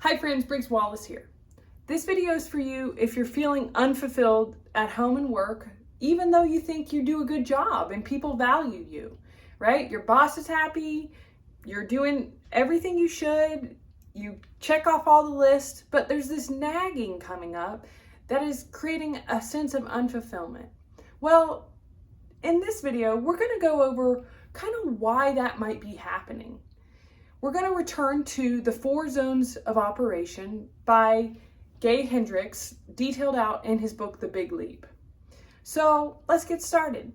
Hi friends, Briggs Wallace here. This video is for you if you're feeling unfulfilled at home and work, even though you think you do a good job and people value you, right? Your boss is happy, you're doing everything you should, you check off all the lists, but there's this nagging coming up that is creating a sense of unfulfillment. Well, in this video, we're going to go over kind of why that might be happening. We're going to return to the 4 zones of operation by Hendricks, detailed out in his book, The Big Leap. So let's get started.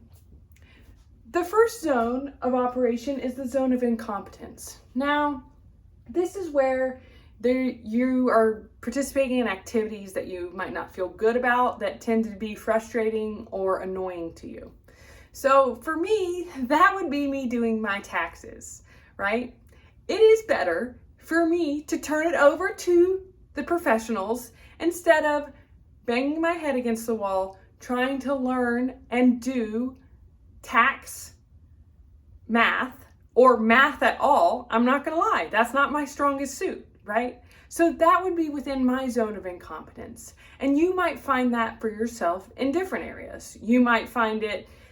The first zone of operation is the zone of incompetence. Now, this is where you are participating in activities that you might not feel good about, that tend to be frustrating or annoying to you. So for me, that would be me doing my taxes, right? It is better for me to turn it over to the professionals instead of banging my head against the wall, trying to learn and do tax, math, or math at all. I'm not gonna lie, that's not my strongest suit, right? So that would be within my zone of incompetence. And you might find that for yourself in different areas. You might find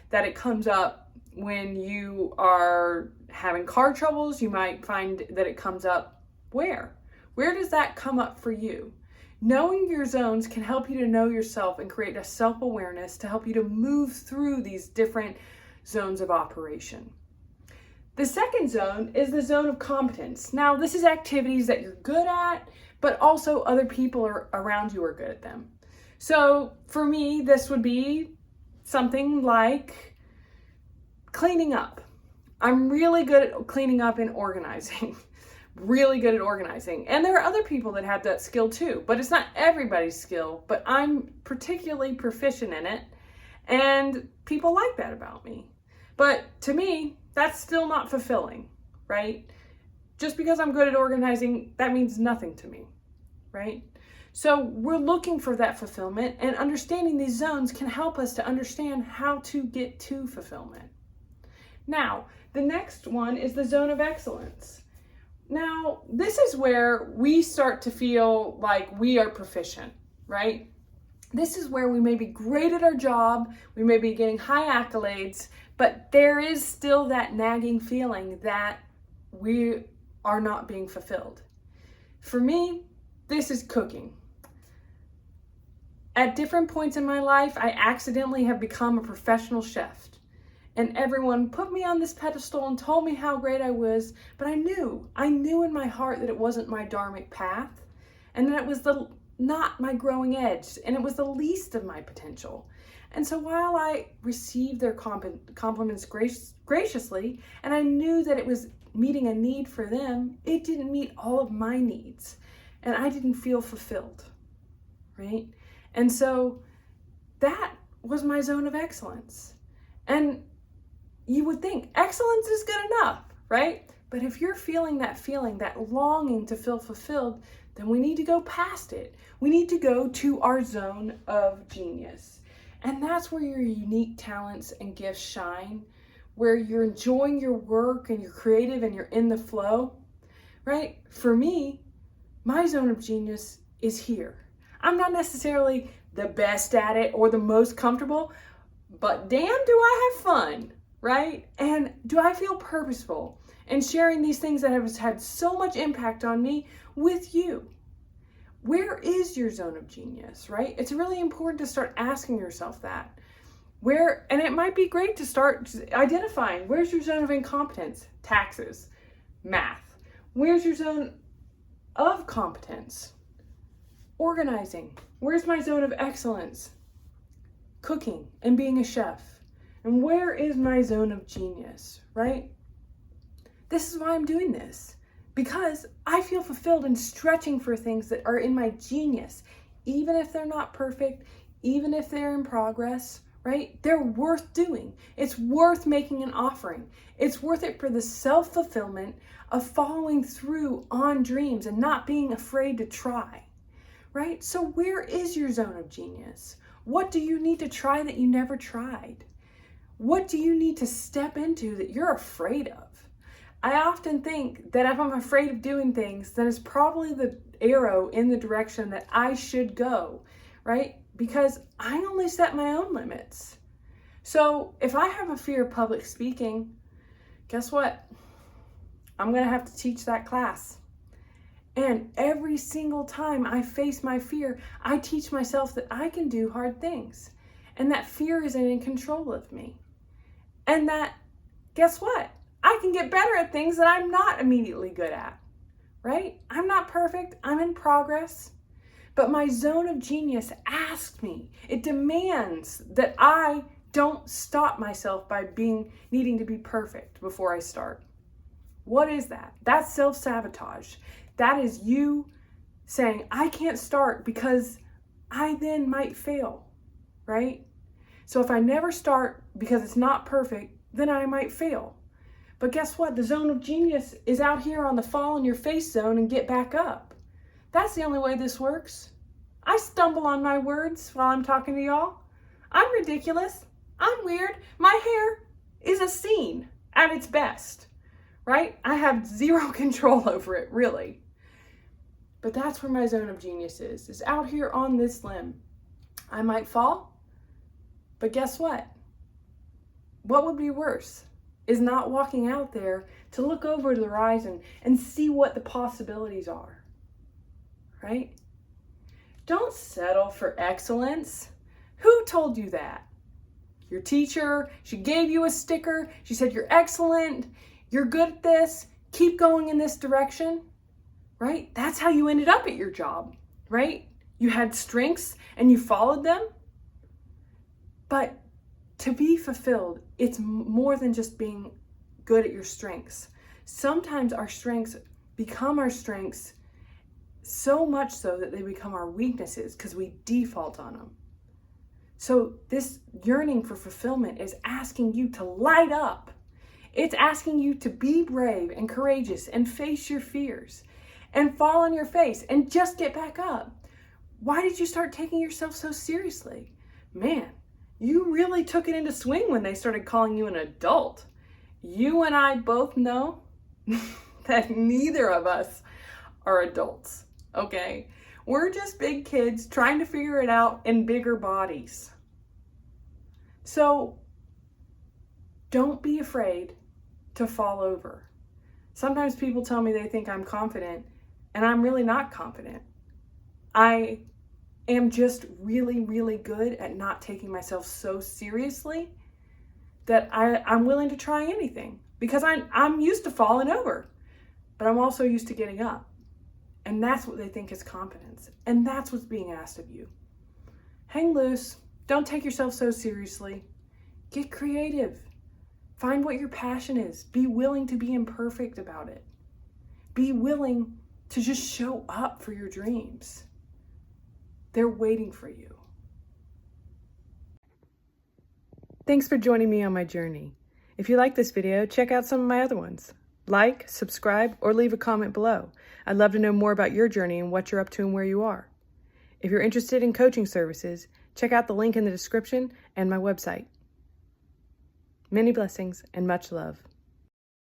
that it comes up when you are having car troubles. You might find that it comes up where? Where does that come up for you? Knowing your zones can help you to know yourself and create a self-awareness to help you to move through these different zones of operation. The second zone is the zone of competence. Now, this is activities that you're good at, but also other people around you are good at them. So for me, this would be something like cleaning up. I'm really good at cleaning up and organizing. Really good at organizing. And there are other people that have that skill too, but it's not everybody's skill, but I'm particularly proficient in it, and people like that about me. But to me, that's still not fulfilling, right? Just because I'm good at organizing, that means nothing to me, right? So we're looking for that fulfillment, and understanding these zones can help us to understand how to get to fulfillment. Now, the next one is the zone of excellence. Now, this is where we start to feel like we are proficient, right? This is where we may be great at our job, we may be getting high accolades, but there is still that nagging feeling that we are not being fulfilled. For me, this is cooking. At different points in my life, I accidentally have become a professional chef. And everyone put me on this pedestal and told me how great I was, but I knew in my heart that it wasn't my dharmic path, and that it was not my growing edge, and it was the least of my potential. And so while I received their compliments graciously, and I knew that it was meeting a need for them, it didn't meet all of my needs, and I didn't feel fulfilled, right? And so that was my zone of excellence. And you would think excellence is good enough, right? But if you're feeling that longing to feel fulfilled, then we need to go past it. We need to go to our zone of genius. And that's where your unique talents and gifts shine, where you're enjoying your work and you're creative and you're in the flow, right? For me, my zone of genius is here. I'm not necessarily the best at it or the most comfortable, but damn, do I have fun, right? And do I feel purposeful in sharing these things that have had so much impact on me with you? Where is your zone of genius, right? It's really important to start asking yourself that. And it might be great to start identifying, where's your zone of incompetence? Taxes, math. Where's your zone of competence? Organizing. Where's my zone of excellence? Cooking and being a chef. And where is my zone of genius, right? This is why I'm doing this, because I feel fulfilled in stretching for things that are in my genius, even if they're not perfect, even if they're in progress, right? They're worth doing. It's worth making an offering. It's worth it for the self-fulfillment of following through on dreams and not being afraid to try, right? So where is your zone of genius? What do you need to try that you never tried? What do you need to step into that you're afraid of? I often think that if I'm afraid of doing things, then it's probably arrow in the direction that I should go, right? Because I only set my own limits. So if I have a fear of public speaking, guess what? I'm going to have to teach that class. And every single time I face my fear, I teach myself that I can do hard things and that fear isn't in control of me. And that, guess what? I can get better at things that I'm not immediately good at, right? I'm not perfect. I'm in progress. But my zone of genius asks me, it demands that I don't stop myself by needing to be perfect before I start. What is that? That's self-sabotage. That is you saying, I can't start because I then might fail, right? So if I never start because it's not perfect, then I might fail. But guess what? The zone of genius is out here on the fall in your face zone and get back up. That's the only way this works. I stumble on my words while I'm talking to y'all. I'm ridiculous. I'm weird. My hair is a scene at its best, right? I have zero control over it, really. But that's where my zone of genius is out here on this limb. I might fall, but guess what? What would be worse is not walking out there to look over the horizon and see what the possibilities are, right? Don't settle for excellence. Who told you that? Your teacher, she gave you a sticker. She said, you're excellent. You're good at this. Keep going in this direction, right? That's how you ended up at your job, right? You had strengths and you followed them. But to be fulfilled, it's more than just being good at your strengths. Sometimes our strengths become our strengths so much so that they become our weaknesses because we default on them. So this yearning for fulfillment is asking you to light up. It's asking you to be brave and courageous and face your fears and fall on your face and just get back up. Why did you start taking yourself so seriously? Man, you really took it into swing when they started calling you an adult. You and I both know that neither of us are adults, okay? We're just big kids trying to figure it out in bigger bodies. So don't be afraid to fall over. Sometimes people tell me they think I'm confident, and I'm really not confident. I am just really, really good at not taking myself so seriously that I'm willing to try anything because I'm used to falling over, but I'm also used to getting up. And that's what they think is competence. And that's what's being asked of you. Hang loose. Don't take yourself so seriously. Get creative. Find what your passion is. Be willing to be imperfect about it. Be willing to just show up for your dreams. They're waiting for you. Thanks for joining me on my journey. If you like this video, check out some of my other ones. Like, subscribe, or leave a comment below. I'd love to know more about your journey and what you're up to and where you are. If you're interested in coaching services, check out the link in the description and my website. Many blessings and much love.